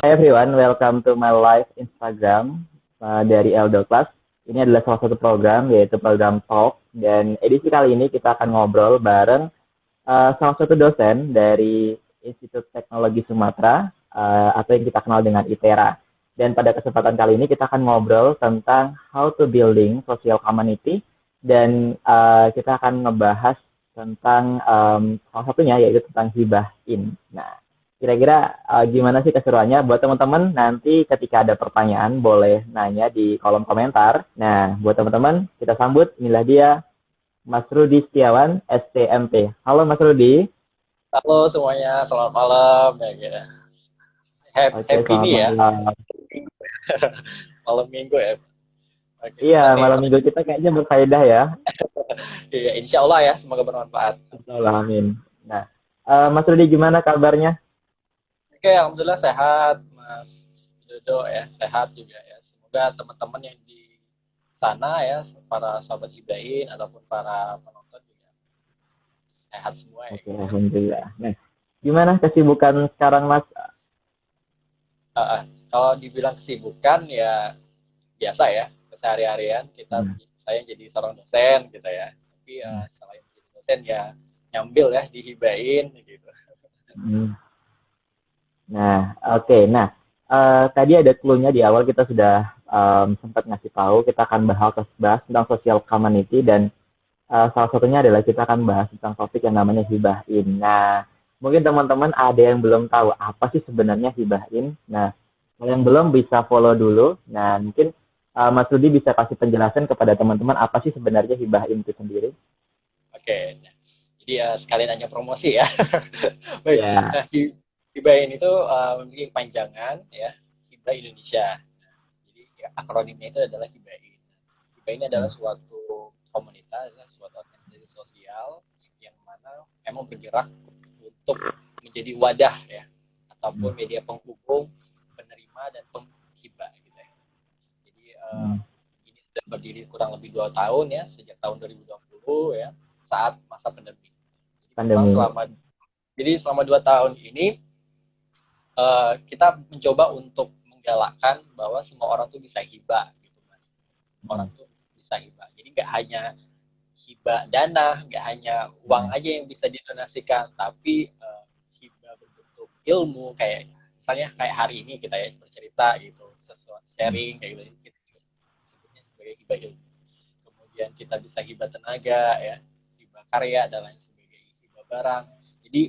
Hi everyone, welcome to my live Instagram dari Eldo Class. Ini adalah salah satu program, yaitu program Talk. Dan edisi kali ini kita akan ngobrol bareng salah satu dosen dari Institut Teknologi Sumatera, atau yang kita kenal dengan ITERA. Dan pada kesempatan kali ini kita akan ngobrol tentang how to building social community. Dan kita akan ngebahas tentang salah satunya, yaitu tentang hibah in. Nah, kira-kira gimana sih keseruannya? Buat teman-teman, nanti ketika ada pertanyaan boleh nanya di kolom komentar. Nah, buat teman-teman, kita sambut. Inilah dia, Mas Rudi Setiawan, STMP. Halo Mas Rudi. Halo semuanya, selamat malam ya. Ya. Oke, Happy selamat nih ya, malam. malam minggu ya. Oke, Iya, senang nih. malam minggu kita kayaknya berfaedah ya. Iya, insya Allah ya, semoga bermanfaat. Insyaallah, amin. Nah, Mas Rudi gimana kabarnya? Oke, alhamdulillah sehat, Mas Dodo ya, sehat juga ya. Semoga teman-teman yang di sana ya, para sahabat Ibrahim ataupun para penonton juga sehat semua ya Oke, gitu ya. alhamdulillah. Nah, gimana kesibukan sekarang Mas? Kalau dibilang kesibukan ya biasa ya, kesehari-harian kita, Hmm. saya jadi seorang dosen gitu ya. Tapi selain jadi dosen ya nyambil ya dihibain gitu. Hmm. Nah, oke. Nah, tadi ada clue-nya di awal kita sudah sempat ngasih tahu kita akan bahas tentang social community dan salah satunya adalah kita akan bahas tentang topik yang namanya hibahin. Nah, mungkin teman-teman ada yang belum tahu apa sih sebenarnya hibahin. Nah, kalau yang belum bisa follow dulu. Nah, mungkin Mas Rudi bisa kasih penjelasan kepada teman-teman apa sih sebenarnya hibahin itu sendiri. Oke, jadi sekalian hanya promosi ya. Baik, Ya. nah hibah ini tuh memiliki kepanjangan ya, hibah Indonesia. Jadi ya, akronimnya itu adalah hibain. Hibah ini adalah Hmm. suatu komunitas, suatu organisasi sosial yang mana memang bergerak untuk menjadi wadah ya, Hmm. ataupun media penghubung penerima dan penghibah gitu ya. Jadi Hmm. ini sudah berdiri kurang lebih 2 tahun ya, sejak tahun 2020 ya, saat masa pandemi. Jadi memang Pandemi. selama 2 tahun ini kita mencoba untuk menggalakkan bahwa semua orang tuh bisa hibah gitu kan. Hmm. Orang tuh bisa hibah. Jadi nggak hanya hibah dana, nggak hanya uang Hmm. aja yang bisa didonasikan, tapi hibah berbentuk ilmu kayak misalnya kayak hari ini kita ya bercerita gitu, sesuatu Hmm. sharing kayak gitu, kita sebutnya sebagai hibah ilmu. Kemudian kita bisa hibah tenaga ya, hibah karya dan lain sebagainya, hibah barang. Jadi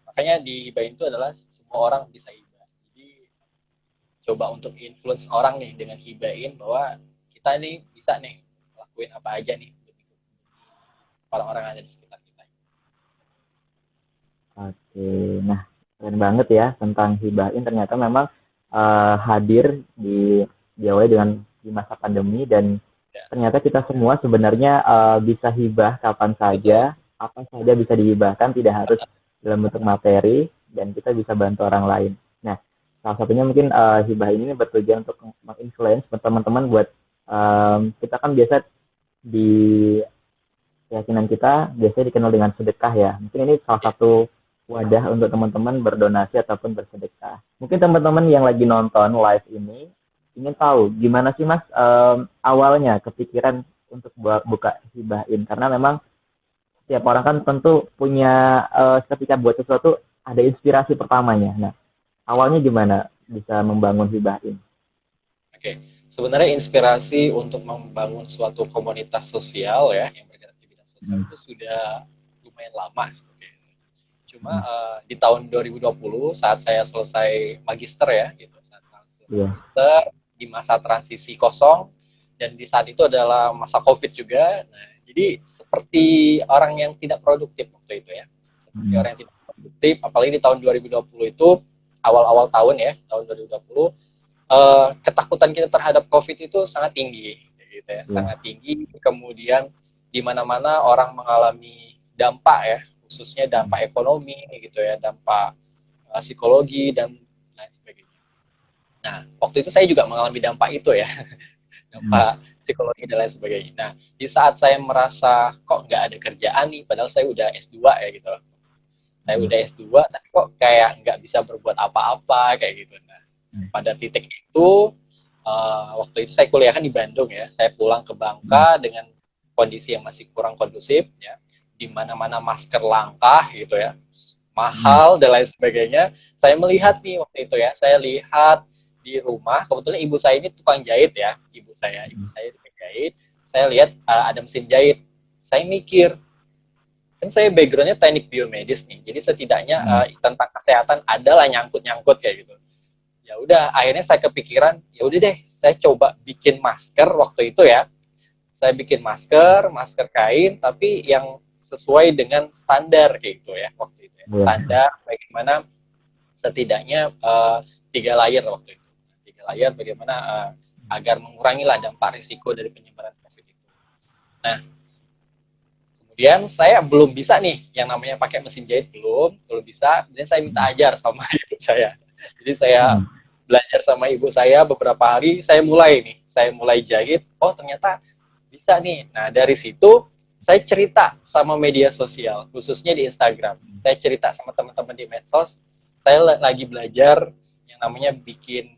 makanya di hibah itu adalah semua orang bisa hibah. Jadi coba untuk influence orang nih dengan hibahin bahwa kita nih bisa nih lakuin apa aja nih demi orang-orang yang ada di sekitar kita. Oke, nah keren banget ya tentang hibahin ternyata memang hadir diawali dengan di masa pandemi dan Ya, ternyata kita semua sebenarnya bisa hibah kapan betul. saja, apa saja bisa dihibahkan, tidak harus dalam bentuk materi dan kita bisa bantu orang lain. Nah, salah satunya mungkin hibah ini bertujuan untuk menginfluence teman-teman buat kita kan biasa di keyakinan kita biasanya dikenal dengan sedekah ya. Mungkin ini salah Ya. satu wadah untuk teman-teman berdonasi ataupun bersedekah. Mungkin teman-teman yang lagi nonton live ini ingin tahu gimana sih Mas awalnya kepikiran untuk buka hibahin karena memang setiap orang kan tentu punya ketika buat sesuatu ada inspirasi pertamanya. Nah, awalnya gimana bisa membangun hibahin? Oke, sebenarnya inspirasi untuk membangun suatu komunitas sosial ya yang bergerak di bidang sosial Hmm. itu sudah lumayan lama sebetulnya. Cuma Hmm. di tahun 2020 saat saya selesai magister ya gitu, saat saya selesai Iya. magister di masa transisi kosong dan di saat itu adalah masa Covid juga. Nah, jadi seperti orang yang tidak produktif waktu itu ya. Seperti Hmm. orang yang tidak produktif apalagi di tahun 2020 itu awal-awal tahun ya, tahun 2020 ketakutan kita terhadap COVID itu sangat tinggi, gitu ya, Iya. sangat tinggi. Kemudian di mana-mana orang mengalami dampak ya, khususnya Hmm. dampak ekonomi, gitu ya, dampak psikologi dan lain sebagainya. Nah, waktu itu saya juga mengalami dampak itu ya, Hmm. dampak psikologi dan lain sebagainya. Nah, di saat saya merasa kok nggak ada kerjaan nih, padahal saya udah S2 ya gitu. Saya udah S2 tapi kok kayak nggak bisa berbuat apa-apa kayak gitu. Nah, pada titik itu waktu itu saya kuliah kan di Bandung ya. Saya pulang ke Bangka dengan kondisi yang masih kurang kondusif ya. Di mana-mana masker langka gitu ya. Mahal dan lain sebagainya. Saya melihat nih waktu itu ya, saya lihat di rumah, kebetulan ibu saya ini tukang jahit ya, ibu saya tukang jahit. Saya lihat ada mesin jahit. Saya mikir, kan saya backgroundnya teknik biomedis nih, jadi setidaknya tentang kesehatan adalah nyangkut-nyangkut kayak gitu. Ya udah, akhirnya saya kepikiran, ya udah deh, saya coba bikin masker waktu itu ya. Saya bikin masker kain, tapi yang sesuai dengan standar kayak gitu ya waktu itu. Ya. Standar bagaimana setidaknya 3 layer waktu itu. 3 layer bagaimana agar mengurangi lah dampak risiko dari penyebaran COVID itu. Nah, kemudian saya belum bisa nih yang namanya pakai mesin jahit belum bisa. Kemudian saya minta ajar sama ibu saya. Jadi saya belajar sama ibu saya beberapa hari, saya mulai jahit. Oh ternyata bisa nih. Nah dari situ saya cerita sama media sosial, khususnya di Instagram. Saya cerita sama teman-teman di medsos. Saya lagi belajar yang namanya bikin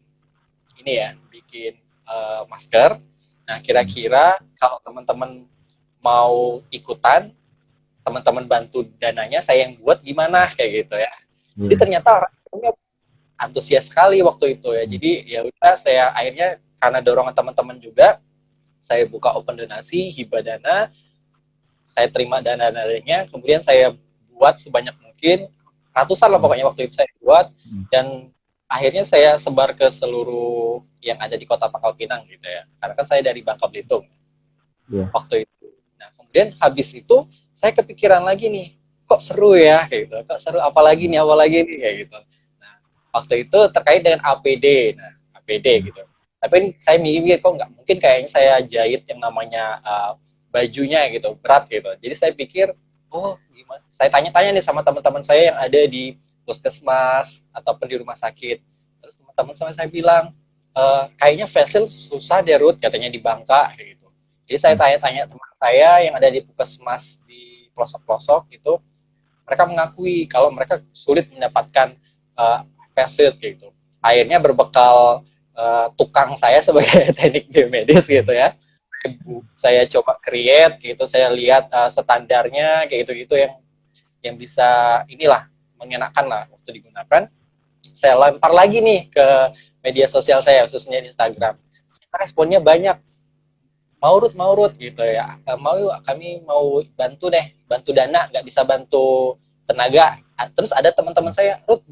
masker. Nah kira-kira kalau teman-teman mau ikutan, teman-teman bantu dananya, saya yang buat gimana kayak gitu ya. Jadi ternyata orangnya antusias sekali waktu itu ya. Jadi ya udah, saya akhirnya karena dorongan teman-teman juga, saya buka open donasi, hibah dana, saya terima dana-dananya, kemudian saya buat sebanyak mungkin, ratusan lah pokoknya waktu itu saya buat, dan akhirnya saya sebar ke seluruh yang ada di Kota Pangkal Pinang gitu ya. Karena kan saya dari Bangka Belitung waktu itu. Nah kemudian habis itu saya kepikiran lagi nih, kok seru ya kayak gitu, kok seru apalagi nih kayak gitu. Nah waktu itu terkait dengan APD, gitu. Tapi saya mikir kok nggak mungkin kayaknya saya jahit yang namanya bajunya gitu, berat gitu. Jadi saya pikir, oh gimana? Saya tanya-tanya nih sama teman-teman saya yang ada di puskesmas ataupun di rumah sakit. Terus teman-teman saya bilang, kayaknya facial susah deh Ruth, katanya di Bangka kayak gitu. Jadi saya tanya-tanya teman saya yang ada di puskesmas di pelosok-pelosok itu, mereka mengakui kalau mereka sulit mendapatkan face shield gitu. Akhirnya berbekal tukang saya sebagai teknik biomedis gitu ya, saya coba create gitu, saya lihat standarnya kayak gitu-gitu yang bisa inilah mengenakan lah waktu digunakan. Saya lempar lagi nih ke media sosial saya, khususnya di Instagram. Responnya banyak, mau Ruth gitu ya, mau yuk, kami mau bantu dana, nggak bisa bantu tenaga. Terus ada teman-teman saya, Ruth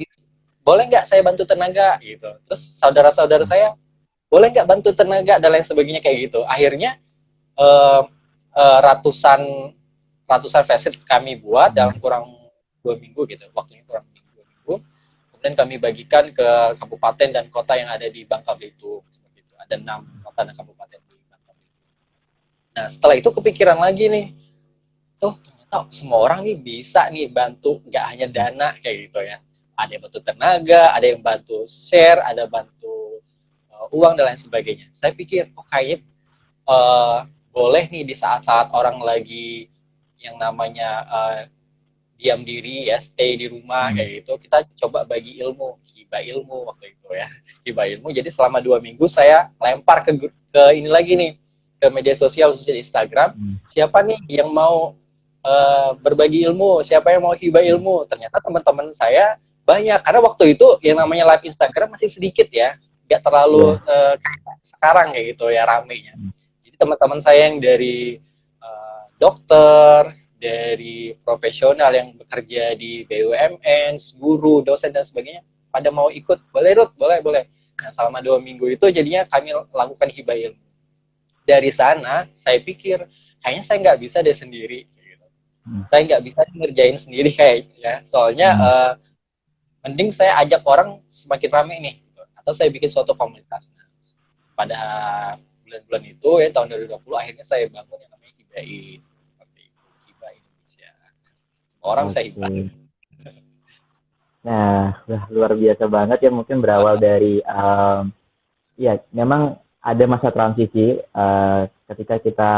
boleh nggak saya bantu tenaga gitu. Terus saudara-saudara saya, boleh nggak bantu tenaga dan lain sebagainya kayak gitu. Akhirnya ratusan facet kami buat dalam kurang 2 minggu gitu, waktunya kurang 2 minggu. Kemudian kami bagikan ke kabupaten dan kota yang ada di Bangka Belitung. Ada 6 kota dan kabupaten di Bangka Belitung. Nah setelah itu kepikiran lagi nih, ternyata semua orang nih bisa nih bantu, nggak hanya dana kayak gitu ya. Ada yang bantu tenaga, ada yang bantu share, ada bantu uang dan lain sebagainya. Saya pikir, kayaknya boleh nih di saat-saat orang lagi yang namanya diam diri ya, stay di rumah kayak gitu, kita coba bagi ilmu, hibah ilmu waktu itu ya, hibah ilmu. Jadi selama 2 minggu saya lempar ke ini lagi nih, ke media sosial khususnya di Instagram, siapa nih yang mau berbagi ilmu, siapa yang mau hibah ilmu. Ternyata teman-teman saya banyak, karena waktu itu yang namanya live Instagram masih sedikit ya, nggak terlalu kayak sekarang kayak gitu ya ramenya. Jadi teman-teman saya yang dari dokter, dari profesional yang bekerja di BUMN, guru, dosen dan sebagainya, pada mau ikut, boleh Ruth, boleh. Nah selama 2 minggu itu jadinya kami lakukan hibah ilmu. Dari sana saya pikir kayaknya saya nggak bisa deh sendiri. Saya nggak bisa ngerjain sendiri kayaknya, soalnya mending saya ajak orang semakin ramai nih, atau saya bikin suatu komunitas. Nah, pada bulan-bulan itu ya tahun 2020 akhirnya saya bangun yang namanya Hibain, seperti itu, Hibah Indonesia. Semua orang bisa hibah. Nah, luar biasa banget ya, mungkin berawal dari ya memang ada masa transisi ketika kita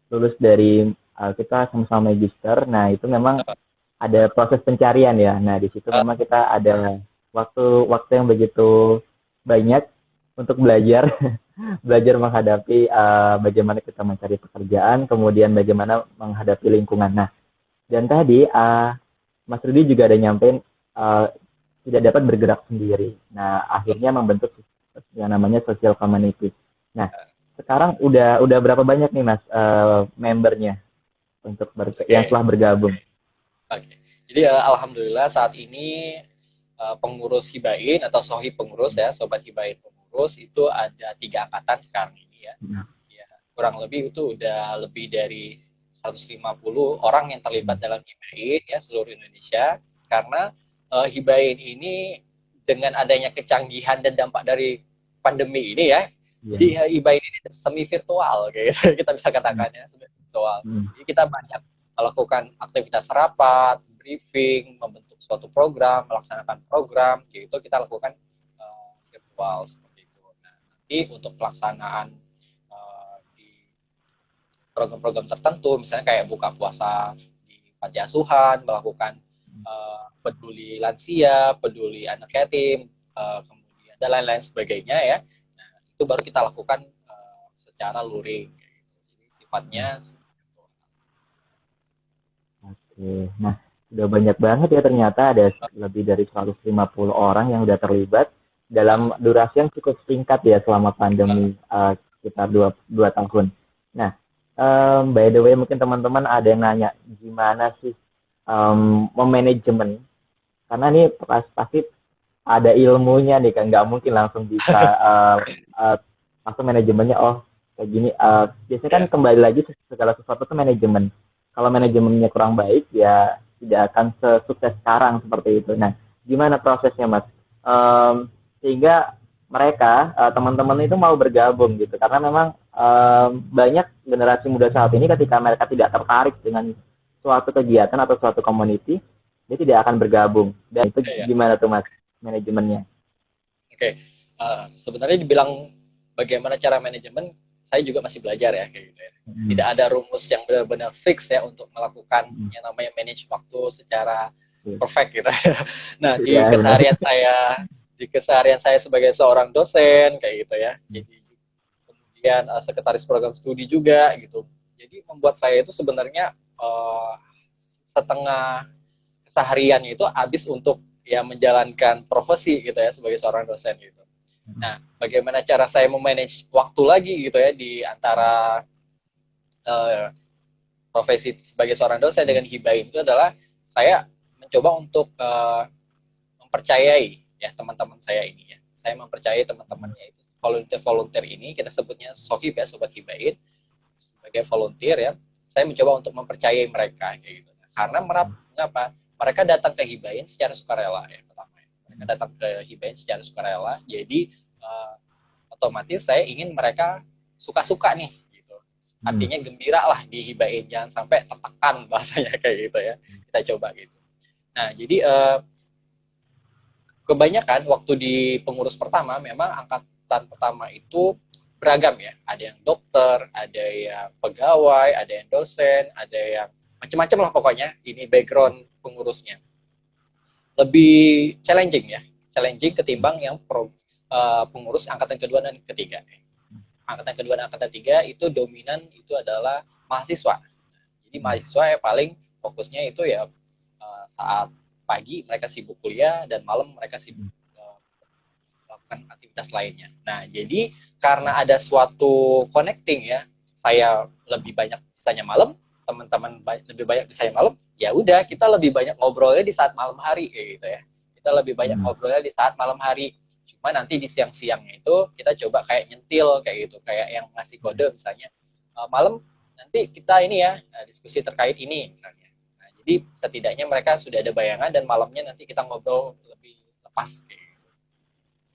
lulus dari kita sama-sama magister. Nah itu memang ada proses pencarian ya. Nah, di situ Eh, memang kita ada waktu yang begitu banyak untuk belajar, belajar menghadapi bagaimana kita mencari pekerjaan, kemudian bagaimana menghadapi lingkungan. Nah, dan tadi Mas Rudi juga ada nyampein uh, tidak dapat bergerak sendiri. Nah, akhirnya membentuk yang namanya social community. Nah, sekarang udah berapa banyak nih Mas membernya untuk yang Oke. telah bergabung? Oke. Jadi alhamdulillah saat ini pengurus Hibain atau Sohib pengurus ya, Sobat Hibain pengurus itu ada 3 angkatan sekarang ini ya. Nah, Ya, kurang lebih itu udah lebih dari 150 orang yang terlibat dalam Hibain ya seluruh Indonesia karena Hibain ini dengan adanya kecanggihan dan dampak dari pandemi ini ya. Jadi iya. Hibain ini semi virtual kayak gitu kita bisa katakan ya, semi virtual. Hmm. Jadi kita banyak melakukan aktivitas rapat, briefing, membentuk suatu program, melaksanakan program, gitu kita lakukan virtual seperti itu. Nah, nanti untuk pelaksanaan di program-program tertentu, misalnya kayak buka puasa di panti asuhan, melakukan peduli lansia, peduli anak yatim, kemudian dan lain-lain sebagainya ya. Nah, itu baru kita lakukan secara luring. Jadi sifatnya Oke. Nah, udah banyak banget ya ternyata ada lebih dari 150 orang yang udah terlibat dalam durasi yang cukup singkat ya selama pandemi sekitar dua tahun. Nah, by the way mungkin teman-teman ada yang nanya gimana sih memanajemen karena ini pasti ada ilmunya nih kan nggak mungkin langsung bisa uh, langsung manajemennya oh kayak gini biasanya kan ya, kembali lagi segala sesuatu itu manajemen kalau betul. manajemennya kurang baik ya tidak akan sesukses sekarang seperti itu. Nah gimana prosesnya mas sehingga mereka teman-teman itu mau bergabung gitu karena memang banyak generasi muda saat ini ketika mereka tidak tertarik dengan suatu kegiatan atau suatu community dia tidak akan bergabung dan itu Ya, ya. gimana tuh mas manajemennya. Oke, sebenarnya dibilang bagaimana cara manajemen, saya juga masih belajar ya kayak gitu ya. Hmm. Tidak ada rumus yang benar-benar fix ya untuk melakukan yang namanya manage waktu secara perfect gitu. Nah, Iya benar. di keseharian saya sebagai seorang dosen kayak gitu ya. Jadi kemudian sekretaris program studi juga gitu. Jadi membuat saya itu sebenarnya setengah kesehariannya itu habis untuk ya menjalankan profesi gitu ya sebagai seorang dosen gitu. Nah, bagaimana cara saya memanage waktu lagi gitu ya di antara uh, profesi sebagai seorang dosen dengan hibain itu adalah saya mencoba untuk mempercayai ya teman-teman saya ini ya. Saya mempercayai teman-temannya itu volunteer-volunteer ini kita sebutnya sohib ya sobat hibain sebagai volunteer ya. Saya mencoba untuk mempercayai mereka kayak gitu. Karena mengapa? Mereka datang ke hibain secara sukarela ya pertama. Ya. Mereka datang ke hibain secara sukarela. Jadi otomatis saya ingin mereka suka-suka nih gitu. Artinya gembira lah dihibain, jangan sampai tertekan bahasanya kayak gitu ya. Kita coba gitu. Nah, jadi kebanyakan waktu di pengurus pertama memang angkatan pertama itu beragam ya. Ada yang dokter, ada yang pegawai, ada yang dosen, ada yang macam-macam lah pokoknya. Ini background pengurusnya. Lebih challenging ya, challenging ketimbang yang pengurus angkatan kedua dan ketiga. Angkatan kedua dan angkatan tiga itu dominan itu adalah mahasiswa. Jadi mahasiswa yang paling fokusnya itu ya saat pagi mereka sibuk kuliah dan malam mereka sibuk melakukan aktivitas lainnya. Nah, jadi karena ada suatu connecting ya, saya lebih banyak bisanya malam, teman-teman lebih banyak bisanya malam, ya udah kita lebih banyak ngobrolnya di saat malam hari kayak gitu ya. Kita lebih banyak ngobrolnya di saat malam hari. Cuma nanti di siang-siangnya itu kita coba kayak nyentil kayak gitu, kayak yang ngasih kode misalnya malam nanti kita ini ya diskusi terkait ini misalnya. Nah, jadi setidaknya mereka sudah ada bayangan dan malamnya nanti kita ngobrol lebih lepas kayak gitu.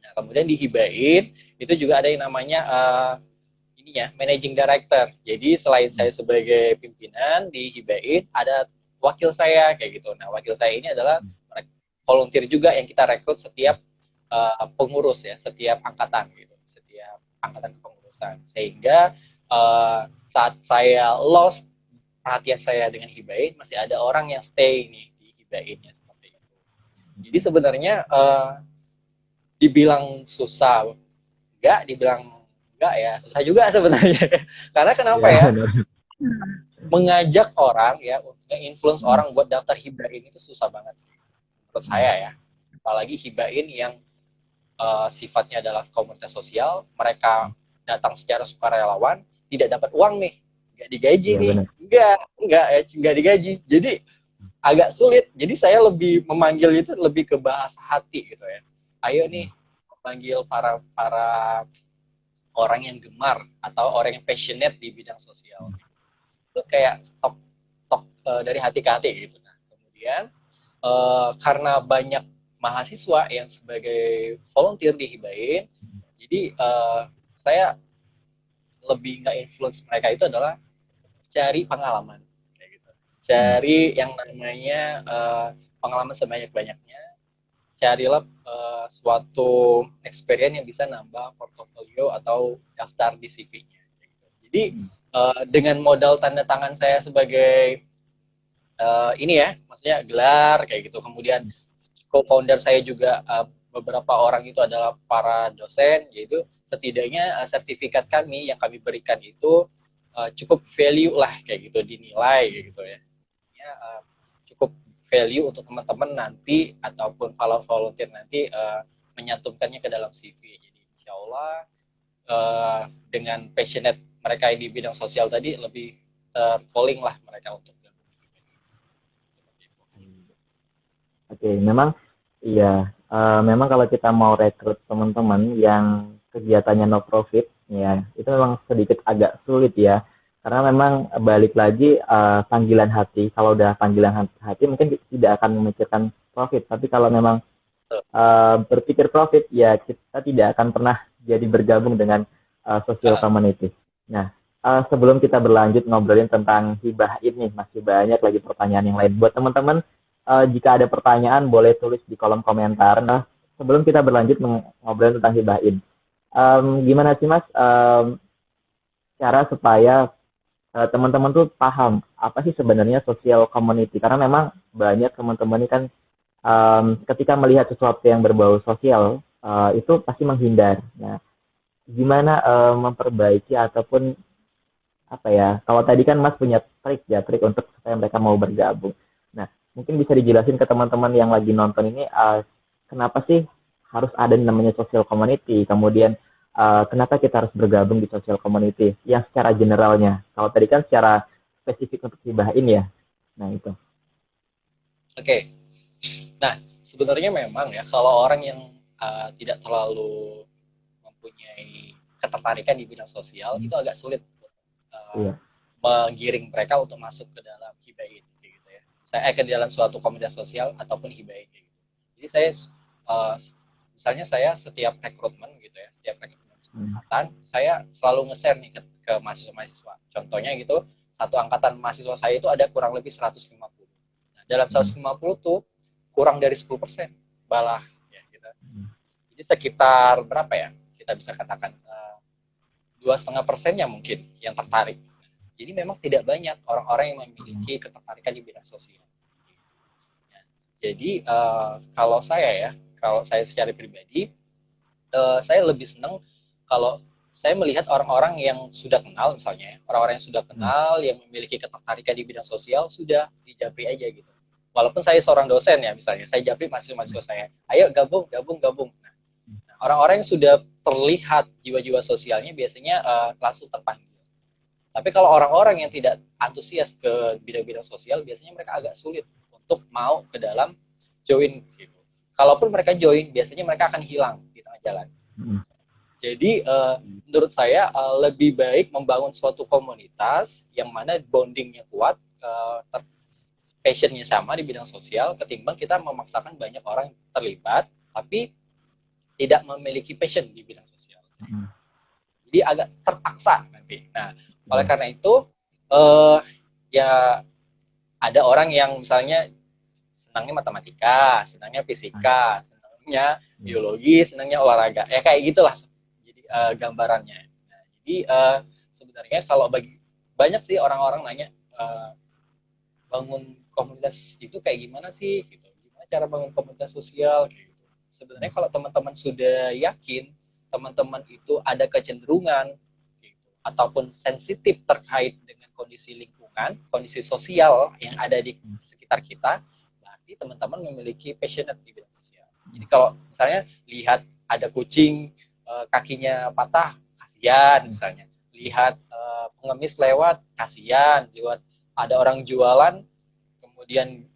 Nah, kemudian dihibain itu juga ada yang namanya ininya managing director. Jadi selain saya sebagai pimpinan dihibain ada wakil saya kayak gitu. Nah, wakil saya ini adalah volunteer juga yang kita rekrut setiap pengurus ya, setiap angkatan gitu, setiap angkatan kepengurusan. Sehingga saat saya lost perhatian saya dengan hibain masih ada orang yang stay nih di hibainnya seperti itu. Jadi sebenarnya dibilang susah, dibilang enggak ya, susah juga sebenarnya. Karena kenapa Iya, ya? benar. Mengajak orang ya, nge-influence orang buat daftar hibain itu susah banget menurut saya ya. Apalagi hibain yang sifatnya adalah komunitas sosial, mereka datang secara sukarelawan, tidak dapat uang nih, nggak digaji Iya, nih, benar. nggak digaji. Jadi agak sulit. Jadi saya lebih memanggil itu lebih ke bahasa hati gitu ya. Ayo nih memanggil para para orang yang gemar atau orang yang passionate di bidang sosial. Itu kayak tok dari hati ke hati gitu. Nah, kemudian karena banyak mahasiswa yang sebagai volunteer di Hibain, jadi saya lebih nggak influence mereka itu adalah cari pengalaman, kayak gitu. Cari yang namanya pengalaman sebanyak-banyaknya. Carilah suatu experience yang bisa nambah portofolio atau daftar di CV-nya. Jadi dengan modal tanda tangan saya sebagai ini ya, maksudnya gelar kayak gitu. Kemudian co-founder saya juga beberapa orang itu adalah para dosen, yaitu setidaknya sertifikat kami yang kami berikan itu cukup value lah kayak gitu, dinilai kayak gitu ya. Ya cukup value untuk teman-teman nanti ataupun kalau volunteer nanti menyantumkannya ke dalam CV. Jadi insya Allah dengan passionate mereka di bidang sosial tadi lebih calling lah mereka untuk gabung. Oke, memang iya. Memang kalau kita mau rekrut teman-teman yang kegiatannya no profit, ya itu memang sedikit agak sulit ya. Karena memang balik lagi panggilan hati. Kalau udah panggilan hati, mungkin tidak akan memikirkan profit. Tapi kalau memang berpikir profit, ya kita tidak akan pernah jadi bergabung dengan social community. Nah, sebelum kita berlanjut ngobrolin tentang hibah ini, masih banyak lagi pertanyaan yang lain. Buat teman-teman, jika ada pertanyaan boleh tulis di kolom komentar. Nah, sebelum kita berlanjut ngobrolin tentang hibahin, gimana sih Mas cara supaya teman-teman tuh paham apa sih sebenarnya social community? Karena memang banyak teman-teman ini kan ketika melihat sesuatu yang berbau sosial itu pasti menghindar. Nah, gimana memperbaiki ataupun apa ya? Kalau tadi kan Mas punya trik untuk supaya mereka mau bergabung. Nah, mungkin bisa dijelasin ke teman-teman yang lagi nonton ini kenapa sih harus ada yang namanya social community, kemudian kenapa kita harus bergabung di social community yang secara generalnya. Kalau tadi kan secara spesifik untuk hibahin ya. Nah, itu. Oke. Nah, sebenarnya memang ya kalau orang yang tidak terlalu mempunyai ketertarikan di bidang sosial itu agak sulit Iya. menggiring mereka untuk masuk ke dalam hibain gitu ya. Saya ke dalam suatu komunitas sosial ataupun hibain gitu. Jadi saya misalnya saya setiap rekrutmen gitu ya, setiap rekrutmen angkatan saya selalu nge-share nih ke mahasiswa-mahasiswa. Contohnya gitu, satu angkatan mahasiswa saya itu ada kurang lebih 150. Nah, dalam 150 tuh kurang dari 10% balah ya gitu. Jadi sekitar berapa ya? Kita bisa katakan 2,5%-nya mungkin yang tertarik. Jadi memang tidak banyak orang-orang yang memiliki ketertarikan di bidang sosial. Jadi kalau saya secara pribadi, saya lebih senang kalau saya melihat orang-orang yang sudah kenal misalnya, orang-orang yang sudah kenal, yang memiliki ketertarikan di bidang sosial, sudah dijapri aja gitu. Walaupun saya seorang dosen ya misalnya, saya japri mahasiswa-mahasiswa saya, ayo gabung. Nah, orang-orang yang sudah terlihat jiwa-jiwa sosialnya biasanya langsung terpanggil. Tapi kalau orang-orang yang tidak antusias ke bidang-bidang sosial, biasanya mereka agak sulit untuk mau ke dalam join gitu. Kalaupun mereka join, biasanya mereka akan hilang di tengah jalan. Jadi menurut saya lebih baik membangun suatu komunitas yang mana bondingnya kuat, passionnya sama di bidang sosial, ketimbang kita memaksakan banyak orang terlibat, tapi tidak memiliki passion di bidang sosial. Jadi agak terpaksa nanti. Nah, oleh karena itu ya ada orang yang misalnya senangnya matematika, senangnya fisika, senangnya biologi, senangnya olahraga. Ya kayak gitulah. Jadi gambarannya. Nah, jadi sebenarnya kalau bagi banyak sih orang-orang nanya bangun komunitas itu kayak gimana sih gitu, gimana cara bangun komunitas sosial kayak gitu. Sebenarnya kalau teman-teman sudah yakin teman-teman itu ada kecenderungan gitu, ataupun sensitif terkait dengan kondisi lingkungan, kondisi sosial yang ada di sekitar kita, berarti teman-teman memiliki passionate di bidang sosial. Jadi kalau misalnya lihat ada kucing kakinya patah, kasihan misalnya. Lihat pengemis lewat, kasihan. Lihat ada orang jualan, kemudian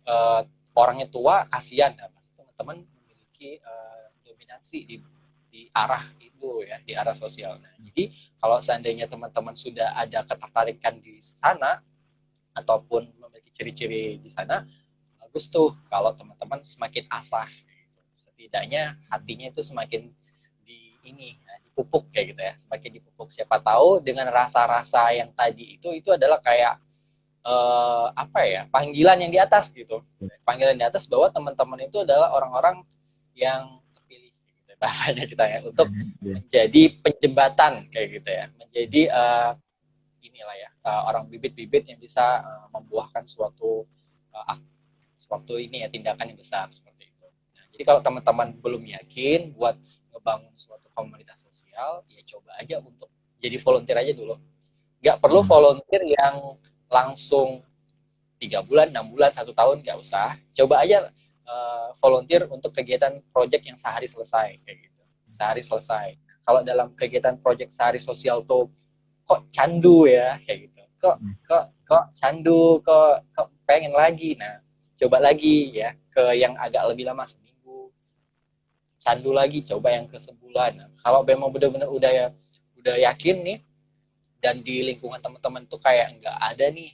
orangnya tua, kasihan. Nah, teman-teman memiliki dominasi di arah itu ya, di arah sosial. Nah, jadi kalau seandainya teman-teman sudah ada ketertarikan di sana ataupun memiliki ciri-ciri di sana, bagus tuh kalau teman-teman semakin asah. Gitu. Setidaknya hatinya itu semakin dipupuk kayak gitu ya, semakin dipupuk. Siapa tahu dengan rasa-rasa yang tadi itu adalah kayak apa ya, panggilan yang di atas gitu, panggilan di atas bahwa teman-teman itu adalah orang-orang yang terpilih gitu, bahasanya kita ya, untuk menjadi penjembatan kayak gitu ya, menjadi inilah ya, orang bibit-bibit yang bisa membuahkan suatu ini ya, tindakan yang besar seperti itu. Nah, jadi kalau teman-teman belum yakin buat ngebangun suatu komunitas sosial, ya coba aja untuk jadi volunteer aja dulu. Nggak perlu volunteer yang langsung 3 bulan, 6 bulan, 1 tahun, nggak usah. Coba aja volunteer untuk kegiatan project yang sehari selesai kayak gitu. Sehari selesai. Kalau dalam kegiatan project sehari sosial tuh kok candu ya kayak gitu. Kok candu, kok pengen lagi. Nah, coba lagi ya ke yang agak lebih lama, seminggu. Candu lagi, coba yang ke sebulan. Nah, kalau memang benar-benar udah yakin nih, dan di lingkungan teman-teman tuh kayak nggak ada nih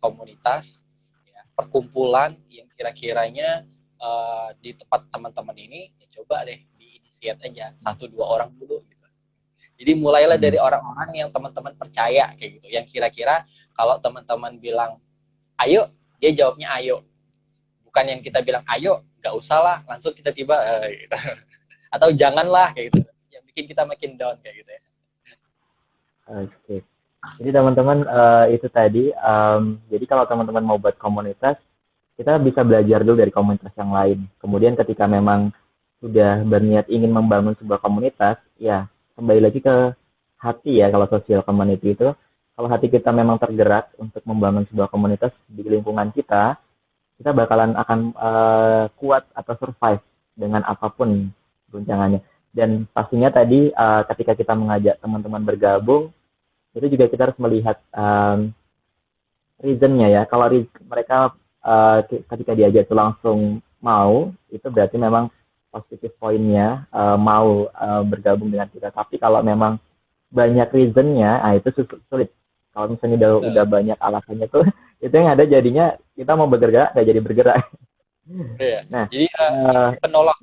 komunitas ya, perkumpulan yang kira-kiranya di tempat teman-teman ini, ya coba deh diinisiat aja 1-2 orang dulu gitu. Jadi mulailah dari orang-orang yang teman-teman percaya kayak gitu, yang kira-kira kalau teman-teman bilang ayo, dia jawabnya ayo, bukan yang kita bilang ayo nggak usah lah, langsung kita tiba gitu. Atau janganlah kayak gitu, yang bikin kita makin down kayak gitu ya. Oke. Jadi teman-teman itu tadi. Jadi kalau teman-teman mau buat komunitas, kita bisa belajar dulu dari komunitas yang lain. Kemudian ketika memang sudah berniat ingin membangun sebuah komunitas, ya kembali lagi ke hati ya. Kalau social community itu, kalau hati kita memang tergerak untuk membangun sebuah komunitas di lingkungan kita bakalan akan kuat atau survive dengan apapun guncangannya. Dan pastinya tadi ketika kita mengajak teman-teman bergabung, itu juga kita harus melihat reasonnya ya. Kalau mereka ketika diajak itu langsung mau, itu berarti memang positif poinnya mau bergabung dengan kita. Tapi kalau memang banyak reasonnya, itu sulit. Kalau misalnya udah banyak alasannya tuh, itu yang ada jadinya kita mau bergerak nggak jadi bergerak. Iya. Nah, Jadi penolak,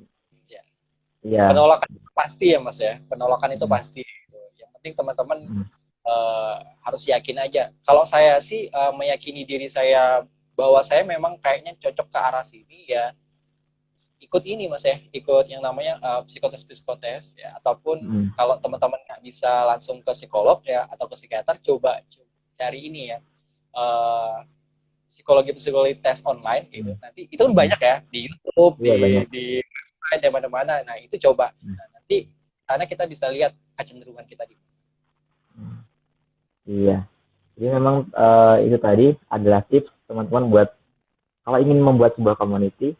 ya. iya. Penolakan itu pasti ya Mas ya. Penolakan itu pasti. Gitu. Yang penting teman-teman harus yakin aja. Kalau saya sih meyakini diri saya bahwa saya memang kayaknya cocok ke arah sini ya. Ikut ini Mas ya, ikut yang namanya psikotes ya, ataupun kalau teman-teman nggak bisa langsung ke psikolog ya atau ke psikiater, coba cari ini ya, psikologi tes online gitu. Nanti itu kan banyak ya di YouTube, di mana-mana. Nah itu coba. Nah, nanti karena kita bisa lihat kecenderungan kita di mana. Iya. Jadi memang itu tadi adalah tips teman-teman buat kalau ingin membuat sebuah community,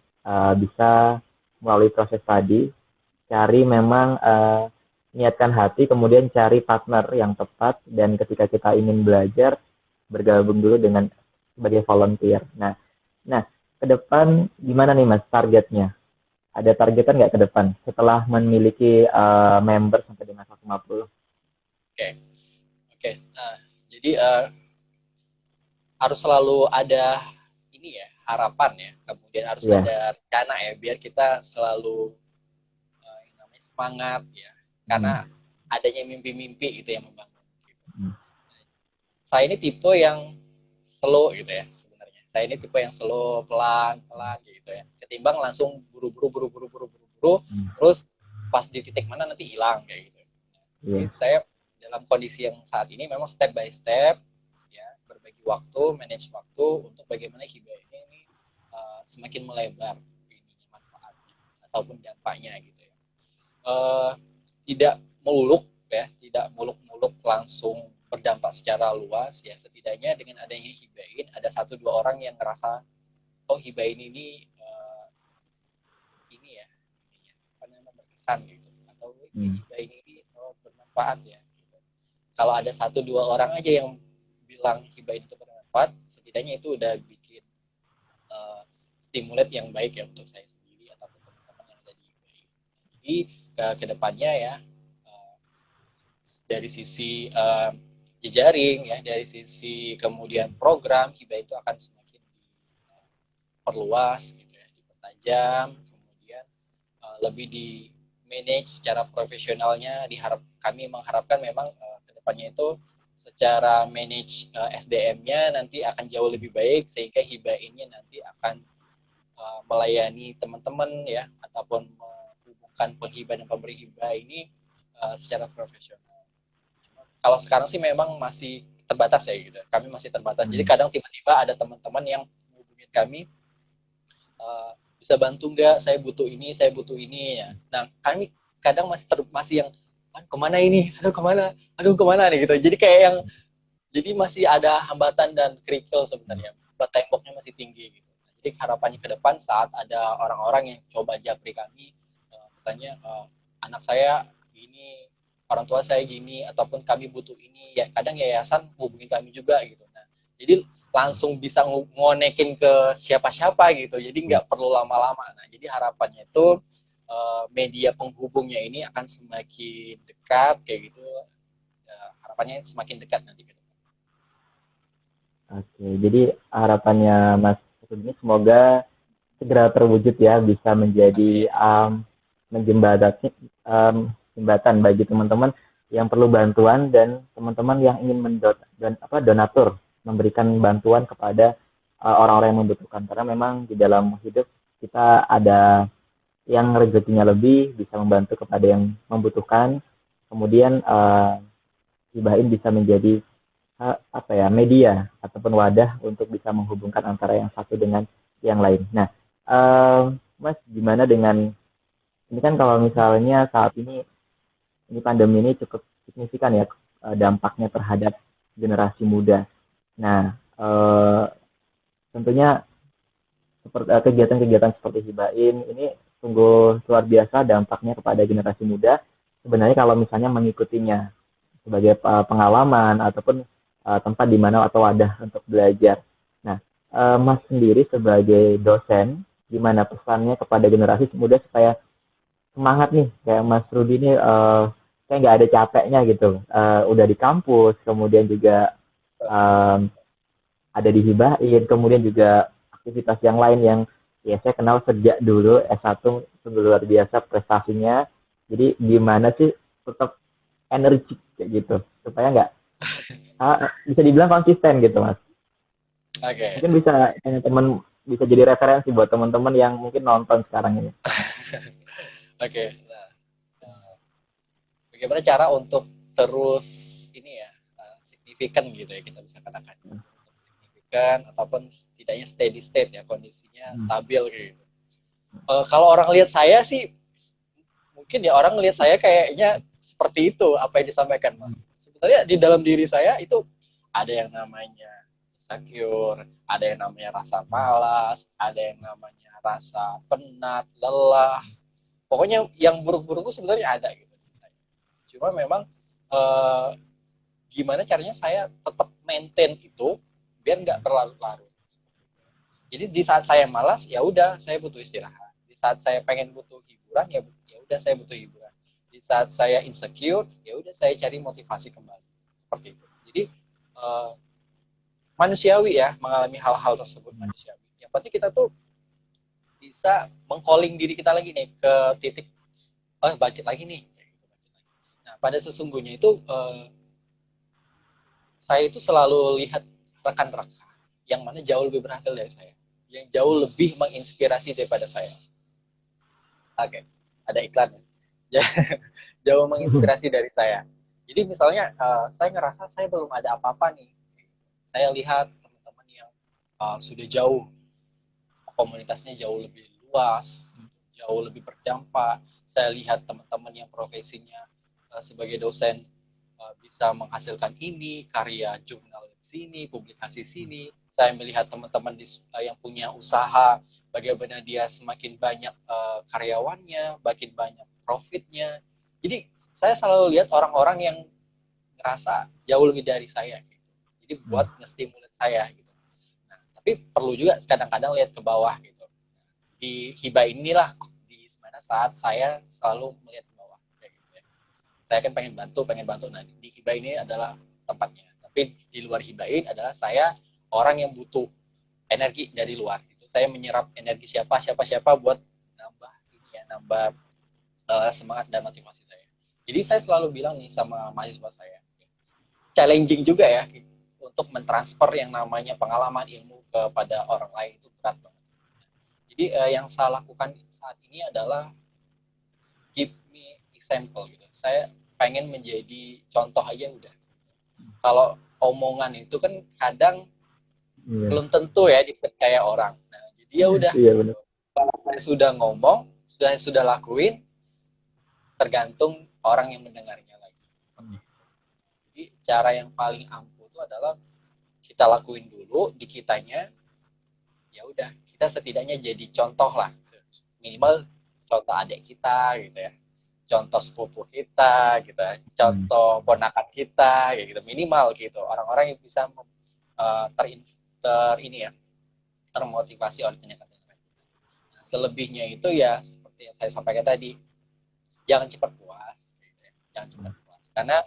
bisa melalui proses tadi, cari memang niatkan hati, kemudian cari partner yang tepat, dan ketika kita ingin belajar, bergabung dulu dengan sebagai volunteer. Nah, ke depan gimana nih Mas targetnya? Ada targetan nggak ke depan setelah memiliki member sampai dengan 150? Oke. Nah, jadi harus selalu ada ini ya, harapan ya, kemudian harus ada rencana ya, biar kita selalu yang namanya semangat ya, karena adanya mimpi-mimpi itu yang membangun gitu. Saya ini tipe yang slow gitu ya sebenarnya. Saya ini tipe yang slow, pelan-pelan gitu ya, ketimbang langsung buru-buru terus pas di titik mana nanti hilang kayak gitu. Jadi saya dalam kondisi yang saat ini memang step by step ya, berbagi waktu, manage waktu untuk bagaimana hibah ini semakin melebar ini manfaatnya ataupun dampaknya gitu ya. Eh, Tidak muluk ya, tidak muluk-muluk langsung berdampak secara luas ya. Setidaknya dengan adanya hibain ada satu dua orang yang ngerasa oh hibain ini ya, apa namanya, berkesan gitu, atau hibain ini bermanfaat ya gitu. Kalau ada satu dua orang aja yang bilang hibain itu bermanfaat, setidaknya itu udah bikin stimulat yang baik ya untuk saya sendiri ataupun teman-teman yang ada di hibain. Jadi ke depannya ya, dari sisi jejaring ya, dari sisi kemudian program hibah itu akan semakin diperluas gitu ya, dipertajam, kemudian lebih di manage secara profesionalnya. Kami mengharapkan memang kedepannya itu secara manage SDM-nya nanti akan jauh lebih baik, sehingga hibah ini nanti akan melayani teman-teman ya, ataupun menghubungkan penghibah dan pemberi hibah ini secara profesional. Kalau sekarang sih memang masih terbatas ya gitu. Kami masih terbatas. Jadi kadang tiba-tiba ada teman-teman yang menghubungin kami, bisa bantu nggak? Saya butuh ini ya. Nah kami kadang masih yang kemana ini? Aduh kemana nih gitu. Jadi kayak yang masih ada hambatan dan kerikil sebenarnya. Temboknya masih tinggi gitu. Jadi harapannya ke depan saat ada orang-orang yang coba japri kami, misalnya anak saya gini, orang tua saya gini, ataupun kami butuh ini, ya kadang yayasan hubungin kami juga gitu. Nah, jadi langsung bisa ngonekin ke siapa-siapa gitu, jadi nggak perlu lama-lama. Nah, jadi harapannya itu media penghubungnya ini akan semakin dekat kayak gitu, harapannya semakin dekat nanti gitu. Oke, jadi harapannya Mas ini semoga segera terwujud ya, bisa menjadi jembatan bagi teman-teman yang perlu bantuan dan teman-teman yang ingin donatur, memberikan bantuan kepada orang-orang yang membutuhkan. Karena memang di dalam hidup kita ada yang rezekinya lebih bisa membantu kepada yang membutuhkan. Kemudian hibahin bisa menjadi media ataupun wadah untuk bisa menghubungkan antara yang satu dengan yang lain. Nah, Mas, gimana dengan ini kan kalau misalnya saat ini pandemi ini cukup signifikan ya dampaknya terhadap generasi muda. Nah, tentunya kegiatan-kegiatan seperti hibain ini sungguh luar biasa dampaknya kepada generasi muda. Sebenarnya kalau misalnya mengikutinya sebagai pengalaman ataupun tempat di mana atau wadah untuk belajar. Nah, Mas sendiri sebagai dosen, gimana pesannya kepada generasi muda supaya semangat nih, kayak Mas Rudi ini kayak nggak ada capeknya gitu, udah di kampus, kemudian juga ada dihibahin, kemudian juga aktivitas yang lain yang ya saya kenal sejak dulu S1 sungguh luar biasa prestasinya. Jadi gimana sih tetap energi kayak gitu supaya nggak bisa dibilang konsisten gitu Mas. Oke. Mungkin bisa teman bisa jadi referensi buat teman-teman yang mungkin nonton sekarang ini. Oke. Nah, bagaimana cara untuk terus ini ya, signifikan gitu ya, kita bisa katakan signifikan ataupun setidaknya steady state ya, kondisinya stabil gitu. Kalau orang lihat saya sih, mungkin ya orang lihat saya kayaknya seperti itu apa yang disampaikan Mas. Sebenarnya di dalam diri saya itu ada yang namanya insecure, ada yang namanya rasa malas, ada yang namanya rasa penat, lelah. Pokoknya yang buruk-buruk itu sebenarnya ada gitu. Cuma memang gimana caranya saya tetap maintain itu biar nggak berlarut-larut. Jadi di saat saya malas, ya udah saya butuh istirahat. Di saat saya pengen butuh hiburan, ya udah saya butuh hiburan. Di saat saya insecure, ya udah saya cari motivasi kembali. Seperti itu. Jadi manusiawi ya mengalami hal-hal tersebut, manusiawi. Yang penting kita tuh bisa mengcalling diri kita lagi nih ke titik bangkit lagi nih. Nah pada sesungguhnya itu saya itu selalu lihat rekan-rekan yang mana jauh lebih berhasil dari saya, yang jauh lebih menginspirasi daripada saya. Oke, ada iklan ya. Jauh menginspirasi dari saya. Jadi misalnya saya ngerasa saya belum ada apa-apa nih. Saya lihat teman-teman yang sudah jauh komunitasnya jauh lebih luas, jauh lebih berdampak. Saya lihat teman-teman yang profesinya sebagai dosen bisa menghasilkan ini, karya jurnal di sini, publikasi sini. Saya melihat teman-teman yang punya usaha, bagaimana dia semakin banyak karyawannya, makin banyak profitnya. Jadi saya selalu lihat orang-orang yang ngerasa jauh lebih dari saya gitu. Jadi buat nge-stimulate saya gitu. Nah, tapi perlu juga kadang-kadang lihat ke bawah gitu. Di hibah inilah di mana saat saya selalu melihat ke bawah kayak gitu ya. Saya kan pengen bantu. Nah, di hibah ini adalah tempatnya. Tapi di luar hibah ini adalah saya orang yang butuh energi dari luar gitu. Saya menyerap energi siapa buat nambah ini ya, nambah semangat dan motivasi saya. Jadi saya selalu bilang nih sama mahasiswa saya, challenging juga ya untuk mentransfer yang namanya pengalaman ilmu kepada orang lain itu berat banget. Jadi yang saya lakukan saat ini adalah give me example gitu. Saya pengen menjadi contoh aja udah. Kalau omongan itu kan kadang belum tentu ya dipercaya orang. Nah, jadi ya udah. Kalau saya sudah ngomong, sudah lakuin, tergantung orang yang mendengarnya lagi. Jadi cara yang paling ampuh itu adalah kita lakuin dulu di kitanya, ya udah kita setidaknya jadi contoh lah, minimal contoh adik kita gitu ya, contoh sepupu kita gitu ya, contoh ponakan kita gitu, minimal gitu, orang-orang yang bisa ini ya, termotivasi oleh tindakan-tindakan kita. Nah, selebihnya itu ya seperti yang saya sampaikan tadi, jangan cepat puas gitu ya. Jangan cepat puas karena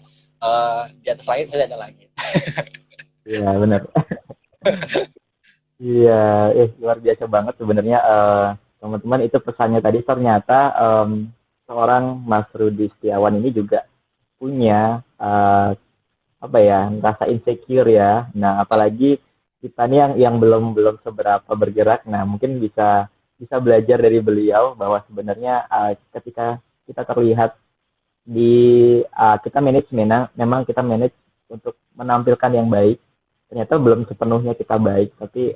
di atas langit masih ada langit. Iya benar. Iya, luar biasa banget sebenarnya teman-teman itu pesannya tadi ternyata seorang Mas Rudi Setiawan ini juga punya apa ya, rasa insecure ya. Nah, apalagi kita nih yang belum belum seberapa bergerak. Nah, mungkin bisa bisa belajar dari beliau bahwa sebenarnya ketika kita terlihat di kita manage memang kita manage untuk menampilkan yang baik. Ternyata belum sepenuhnya kita baik, tapi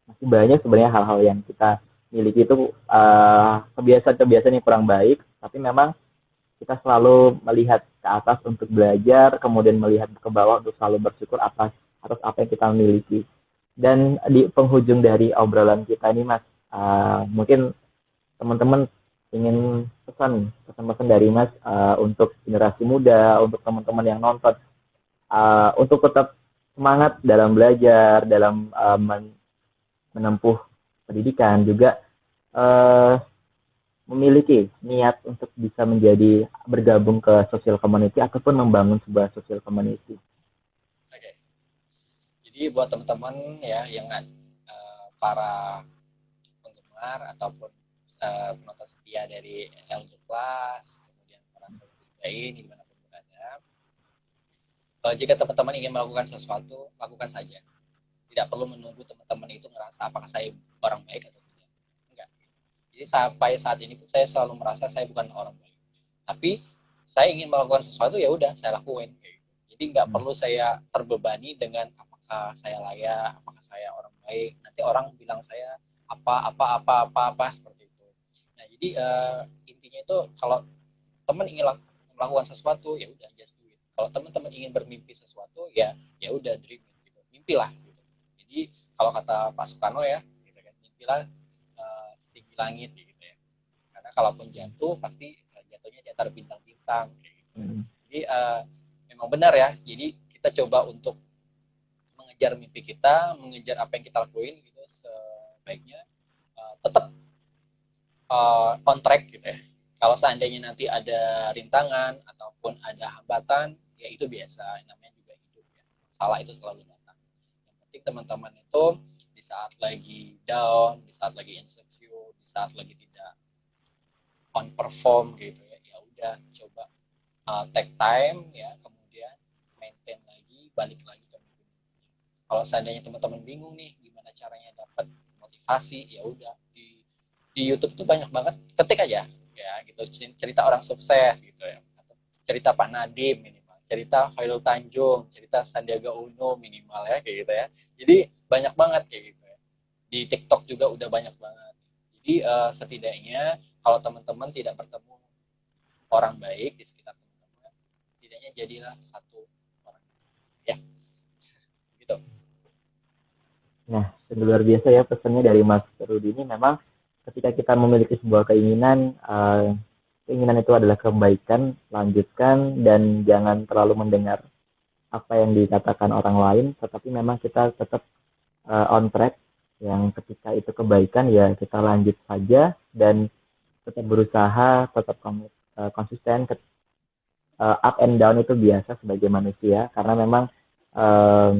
masih banyak sebenarnya hal-hal yang kita miliki itu kebiasaan-kebiasaan yang kurang baik, tapi memang kita selalu melihat ke atas untuk belajar, kemudian melihat ke bawah untuk selalu bersyukur atas apa yang kita miliki. Dan di penghujung dari obrolan kita ini, Mas, mungkin teman-teman ingin pesan-pesan dari Mas untuk generasi muda, untuk teman-teman yang nonton, untuk tetap semangat dalam belajar, dalam menempuh pendidikan, juga memiliki niat untuk bisa menjadi bergabung ke social community ataupun membangun sebuah social community. Oke. Jadi buat teman-teman ya yang para penggemar ataupun penonton setia dari Elder Class, kemudian para sahabat lain dimanapun berada, jika teman-teman ingin melakukan sesuatu, lakukan saja. Tidak perlu menunggu teman-teman itu ngerasa apakah saya orang baik atau tidak. Enggak. Jadi sampai saat ini pun saya selalu merasa saya bukan orang baik. Tapi saya ingin melakukan sesuatu, ya udah saya lakuin. Jadi nggak perlu saya terbebani dengan apakah saya layak, apakah saya orang baik. Nanti orang bilang saya apa seperti itu. Nah, jadi intinya itu kalau teman ingin melakukan sesuatu, ya udah just do it. Kalau teman-teman ingin bermimpi sesuatu, ya udah dream gitu. Mimpilah gitu. Jadi kalau kata Pak Soekarno ya, gitu kan, mimpilah setinggi langit gitu ya. Karena kalaupun jatuh pasti jatuhnya di antara bintang-bintang gitu. Jadi memang benar ya. Jadi kita coba untuk mengejar mimpi kita, mengejar apa yang kita lakuin gitu sebaiknya tetap on track gitu ya. Kalau seandainya nanti ada rintangan ataupun ada hambatan, ya itu biasa, namanya juga hidup ya. Salah itu selalu datang. Yang penting teman-teman itu di saat lagi down, di saat lagi insecure, di saat lagi tidak on perform gitu ya, ya udah coba take time ya, kemudian maintain lagi, balik lagi ke mimpi. Kalau seandainya teman-teman bingung nih gimana caranya dapat motivasi, ya udah di YouTube tuh banyak banget, ketik aja ya gitu, cerita orang sukses gitu ya, atau cerita Pak Nadiem minimal, cerita Khairul Tanjung, cerita Sandiaga Uno minimal ya kayak gitu ya. Jadi banyak banget kayak gitu ya. di TikTok juga udah banyak banget. Jadi setidaknya kalau teman-teman tidak bertemu orang baik di sekitar teman-teman, setidaknya jadilah satu orang, ya gitu. Nah, luar biasa ya pesannya dari Mas Rudi ini. Memang ketika kita memiliki sebuah keinginan, keinginan itu adalah kebaikan, lanjutkan dan jangan terlalu mendengar apa yang dikatakan orang lain, tetapi memang kita tetap on track. Yang ketika itu kebaikan ya kita lanjut saja dan tetap berusaha, tetap konsisten. Up and down itu biasa sebagai manusia karena memang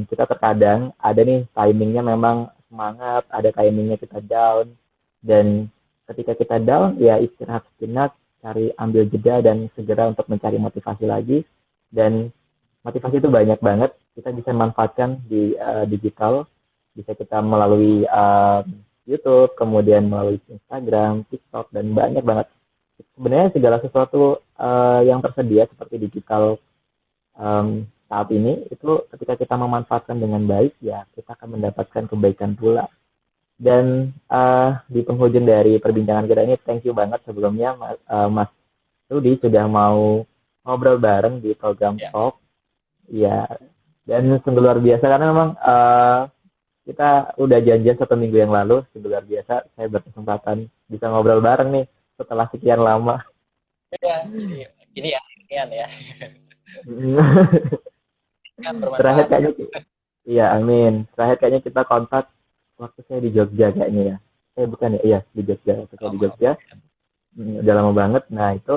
kita terkadang ada nih timingnya memang semangat, ada timingnya kita down, dan ketika kita down ya istirahat sejenak, cari ambil jeda dan segera untuk mencari motivasi lagi. Dan motivasi itu banyak banget, kita bisa manfaatkan di digital, bisa kita melalui YouTube, kemudian melalui Instagram, TikTok, dan banyak banget. Sebenarnya segala sesuatu yang tersedia seperti digital saat ini itu ketika kita memanfaatkan dengan baik ya kita akan mendapatkan kebaikan pula. Dan di penghujung dari perbincangan kita ini, thank you banget sebelumnya Mas Rudi sudah mau ngobrol bareng di program Talk. Ya, dan sungguh luar biasa karena memang kita udah janjian 1 minggu yang lalu. Sungguh luar biasa saya berkesempatan bisa ngobrol bareng nih setelah sekian lama. Ya, ini ya. Kan Terakhir bermanfaat. kayaknya, iya amin. Terakhir kayaknya kita kontak waktu saya di Jogja kayaknya ya. Saya bukan ya, iya di Jogja. Waktu saya di Jogja, udah lama banget. Nah itu,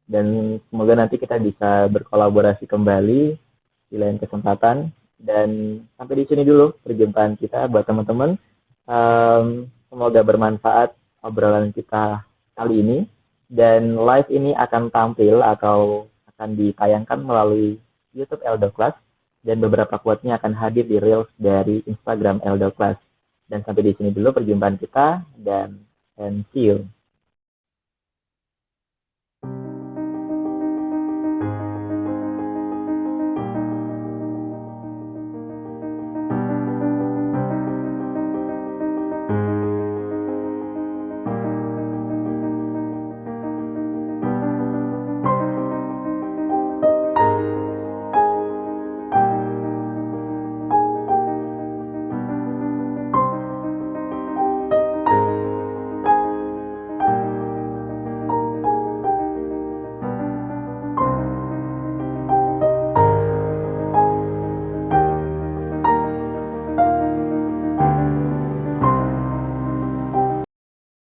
dan semoga nanti kita bisa berkolaborasi kembali di lain kesempatan. Dan sampai di sini dulu perjumpaan kita buat teman-teman. Semoga bermanfaat obrolan kita kali ini. Dan live ini akan tampil atau akan ditayangkan melalui YouTube Eldo Class. Dan beberapa quote-nya akan hadir di Reels dari Instagram Eldo Class. Dan sampai di sini dulu perjumpaan kita. Dan see you.